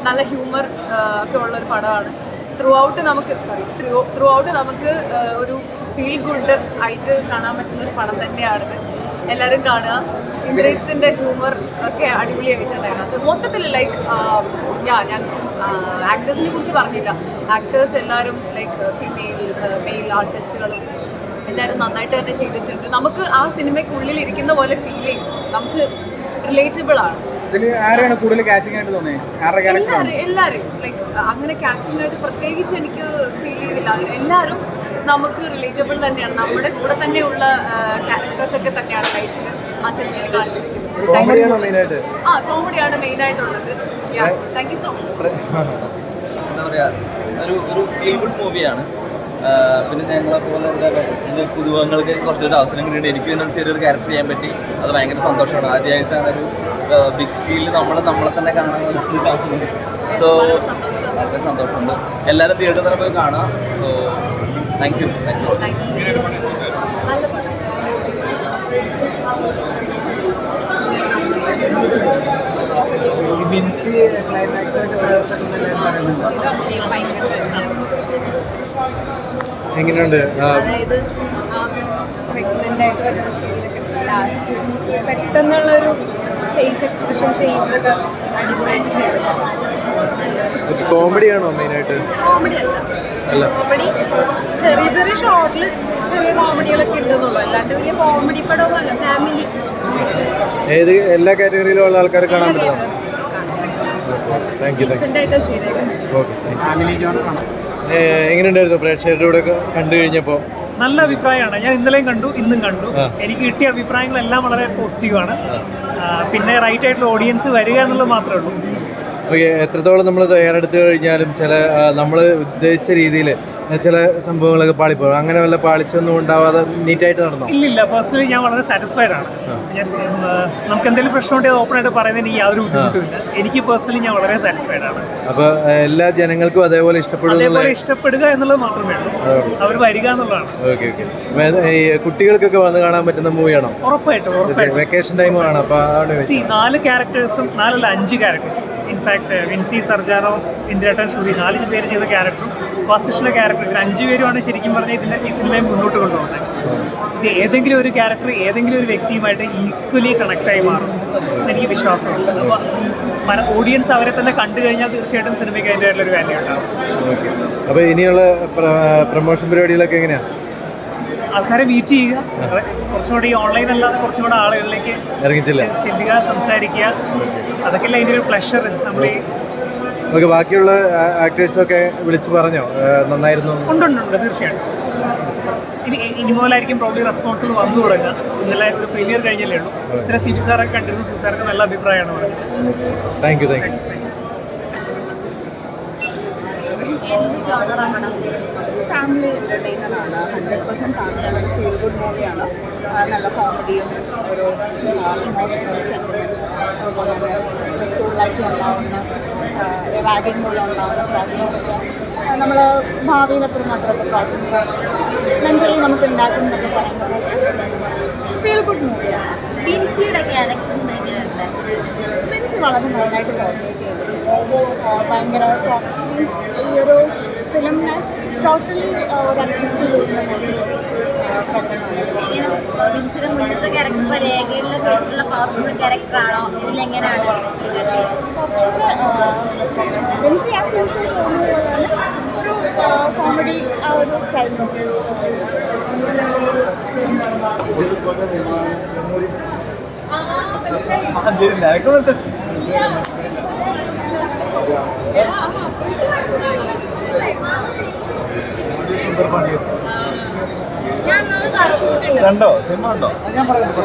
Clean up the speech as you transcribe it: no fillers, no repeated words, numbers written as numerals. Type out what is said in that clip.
നല്ല ഹ്യൂമർ ഒക്കെ ഉള്ളൊരു പടമാണ്. ത്രൂ ഔട്ട് നമുക്ക് ഒരു ഫീൽ ഗുഡ് ആയിട്ട് കാണാൻ പറ്റുന്ന ഒരു പടം തന്നെയാണിത്. എല്ലാവരും കാണുക. ഇന്ദ്രജിത്തിൻ്റെ ഹ്യൂമർ ഒക്കെ അടിപൊളിയായിട്ടുണ്ടായിരുന്നു. അത് മൊത്തത്തിൽ ലൈക്ക് ഞാൻ ആക്ടേഴ്സിനെ കുറിച്ച് പറഞ്ഞില്ല. ആക്ടേഴ്സ് എല്ലാവരും ലൈക്ക് മെയിൽ ആർട്ടിസ്റ്റുകളും എല്ലാവരും നന്നായിട്ട് തന്നെ ചെയ്തിട്ടുണ്ട്. നമുക്ക് ആ സിനിമയ്ക്കുള്ളിൽ ഇരിക്കുന്ന പോലെ ഫീൽ ചെയ്യും. നമുക്ക് റിലേറ്റബിൾ ആണ്. എല്ലാവരും ലൈക്ക് അങ്ങനെ കാച്ചിങ് ആയിട്ട് പ്രത്യേകിച്ച് എനിക്ക് ഫീൽ ചെയ്തില്ല. എല്ലാവരും നമുക്ക് റിലേറ്റബിൾ തന്നെയാണ്. നമ്മുടെ കൂടെ തന്നെയുള്ള ക്യാരക്ടേഴ്സ് ഒക്കെ തന്നെയാണ് ലൈഫിൽ ആ സിനിമയിൽ കാണിച്ചിരിക്കുന്നത്. കോമഡിയാണ് മെയിനായിട്ടുള്ളത്. Thank you so much. എന്താ പറയുക, ഒരു ഫീൽ ഗുഡ് മൂവിയാണ്. പിന്നെ ഞങ്ങളെ പോലെ പുതുമുഖങ്ങൾക്ക് കുറച്ചൊരു അവസരം കിട്ടിയിട്ട് എനിക്ക് എന്നൊരു ചെറിയൊരു ക്യാരക്ടർ ചെയ്യാൻ പറ്റി. അത് ഭയങ്കര സന്തോഷമാണ്. ആദ്യമായിട്ടാണ് ഒരു ബിഗ് സ്ക്രീനിൽ നമ്മളെ തന്നെ കാണാൻ കാണുന്നത്. സോ വളരെ സന്തോഷമുണ്ട്. എല്ലാവരും തിയേറ്ററിൽ തന്നെ പോയി കാണാം. So thank you. എങ്ങനെയുണ്ട്? അതായത് പ്രഗ്നൻ്റ് ആയിട്ട് വരുന്ന സീനൊക്കെ ലാസ്റ്റ് പെട്ടെന്നുള്ളൊരു ഫേസ് എക്സ്പ്രഷൻ ചേഞ്ചൊക്കെ അടിപൊളിയായിട്ട് ചെയ്തിട്ടുണ്ട്. കോമഡിയാണോ മെയിനായിട്ട്? കോമഡി അല്ല, കോമഡി ചെറിയ ചെറിയ ഷോർട്ടിൽ ചെറിയ കോമഡികളൊക്കെ ഉണ്ടെന്നുള്ളൂ. അല്ലാണ്ട് വലിയ കോമഡി പടമൊന്നുമല്ല. ഫാമിലി ഏത് എല്ലാ കാറ്റഗറിയിലും ഉള്ള ആൾക്കാർ കാണാൻ പറ്റും. എങ്ങനെയുണ്ടായിരുന്നു പ്രേക്ഷകരുടെ കൂടെ കണ്ടു കഴിഞ്ഞപ്പോൾ? നല്ല അഭിപ്രായമാണ്. ഞാൻ ഇന്നലെയും കണ്ടു, ഇന്നും കണ്ടു. എനിക്ക് കിട്ടിയ അഭിപ്രായങ്ങളെല്ലാം വളരെ പോസിറ്റീവാണ്. പിന്നെ റൈറ്റ് ആയിട്ടുള്ള ഓഡിയൻസ് വരിക എന്നുള്ളത് മാത്രമേ ഉള്ളൂ. ഓക്കെ, എത്രത്തോളം നമ്മൾ തയ്യാറെടുത്ത് കഴിഞ്ഞാലും ചില നമ്മൾ ഉദ്ദേശിച്ച രീതിയിൽ ചില സംഭവങ്ങളൊക്കെ പാളിപ്പോകും. അങ്ങനെ വല്ല പാളിച്ചൊന്നും ഉണ്ടാവാതെ നീറ്റായിട്ട് നടന്നു? ഇല്ലില്ല, പേഴ്സണലി ഞാൻ വളരെ സാറ്റിസ്ഫൈഡ് ആണ്. നമുക്ക് എന്തെങ്കിലും പ്രശ്നമുണ്ടെങ്കിൽ ഓപ്പൺ ആയിട്ട് പറയുന്നതിന് എനിക്ക് യാതൊരു ബുദ്ധിമുട്ടുമില്ല. എനിക്ക് പേഴ്സണലി ഞാൻ വളരെ സാറ്റിസ്ഫൈഡ് ആണ്. അപ്പോൾ എല്ലാ ജനങ്ങൾക്കും അതേപോലെ ഇഷ്ടപ്പെടുക എന്നുള്ളത് മാത്രമേ ഉള്ളൂ. അവർ വരിക എന്നുള്ളതാണ്. Okay okay. കുട്ടികൾക്കൊക്കെ വന്ന് കാണാൻ പറ്റുന്ന മൂവിയാണോ? ഉറപ്പായിട്ടും. വെക്കേഷൻ ടൈം ആണ്. അപ്പോൾ 4 ക്യാരക്ടേഴ്സും 5 ക്യാരക്ടേഴ്സും ഇൻഫാക്ട് വിൻസി, സർജാനോ, ഇന്ദ്രേട്ടൻ, ശ്രുതി 4 പേര് ചെയ്ത ക്യാരക്ടറും വസിഷ്ഠിലെ ക്യാരക്ടർ 5 പേരുമാണ് ശരിക്കും പറഞ്ഞാൽ ഈ സിനിമയെ മുന്നോട്ട് കൊണ്ടുപോകുന്നത്. ഇത് ഏതെങ്കിലും ഒരു ക്യാരക്ടർ ഏതെങ്കിലും ഒരു വ്യക്തിയുമായിട്ട് ഈക്വലി കണക്റ്റായി മാറും എനിക്ക് വിശ്വാസമുണ്ട്. അപ്പോൾ ഓഡിയൻസ് അവരെ തന്നെ കണ്ടു കഴിഞ്ഞാൽ തീർച്ചയായിട്ടും സിനിമയ്ക്ക് അതിൻ്റെതായിട്ടുള്ളൊരു വാല്യൂ ഉണ്ടാകും. അപ്പോൾ ഇനിയുള്ള പ്രൊമോഷൻ പരിപാടികളൊക്കെ എങ്ങനെയാണ്? ആൾക്കാരെ മീറ്റ് ചെയ്യുക, കുറച്ചും കൂടി ഓൺലൈൻ അല്ലാതെ കുറച്ചും കൂടെ ആളുകളിലേക്ക് ചെല്ലുക, സംസാരിക്കുക. അതൊക്കെയല്ല അതിൻ്റെ ഒരു പ്ലഷർ. നമ്മൾ ഓക്കെ, ബാക്കിയുള്ള ആക്ടേഴ്സൊക്കെ വിളിച്ച് പറഞ്ഞോ നന്നായിരുന്നു? ഉണ്ട്, തീർച്ചയായിട്ടും. ഇനി മുതലായിരിക്കും പ്രോബ്ലി റെസ്പോൺസിൽ വന്നു തുടങ്ങുക. ഇന്നലെ ഒരു പ്രീമിയർ കഴിഞ്ഞല്ലേ ഉള്ളൂ. ഇന്നലെ സിബി സാറൊക്കെ കണ്ടിരുന്നു. സിബി സാർക്ക് നല്ല അഭിപ്രായമാണ് പറഞ്ഞത്. Thank you. ഫാമിലി എൻ്റർടൈനറാണ്. 100% ഫാമിലിയാണ്. ഫീൽ ഗുഡ് മൂവിയാണ്. നല്ല കോമഡിയും ഒരു ഇമോഷണൽ സെൻറ്റിമെൻറ്റ്സ്, അതുപോലെ തന്നെ സ്കൂൾ ലൈഫിൽ ഉണ്ടാവുന്ന റാഗിങ് മൂലം ഉണ്ടാവുന്ന പ്രോബ്ലംസൊക്കെ നമ്മൾ ഭാവിയിൽ എത്രമാത്രമൊക്കെ പ്രോബ്ലംസ് മെൻ്റലി നമുക്ക് ഉണ്ടാക്കുന്നതൊക്കെ പറയുമ്പോഴേക്ക് ഫീൽ ഗുഡ് മൂവിയാണ്. ബിൻസിയുടെ ക്യാരക്ടർ എങ്ങനെയുണ്ട്? ബിൻസി വളരെ നന്നായിട്ട് കോർഡിനേറ്റ് ചെയ്തിട്ടുണ്ട്. ഭയങ്കര മീൻസ് ഈ ഒരു ഫിലിമിനെ ടോട്ടലി ഒരു അക്ടിവിറ്റി ചെയ്യുന്ന ബിൻസിയുടെ മുന്നത്തെ ക്യാരക്ടർ രേഖകളിലൊക്കെ വെച്ചിട്ടുള്ള പവർഫുൾ ക്യാരക്ടറാണോ? ഇതിലെങ്ങനെയാണ് ബിൻസി ആസ് യൂഷ്വൽ ഒരു കോമഡി ആ ഒരു സ്റ്റൈലിൽ കണ്ടോ? സിനിമ ഉണ്ടോ? ഞാൻ പറയുന്നത്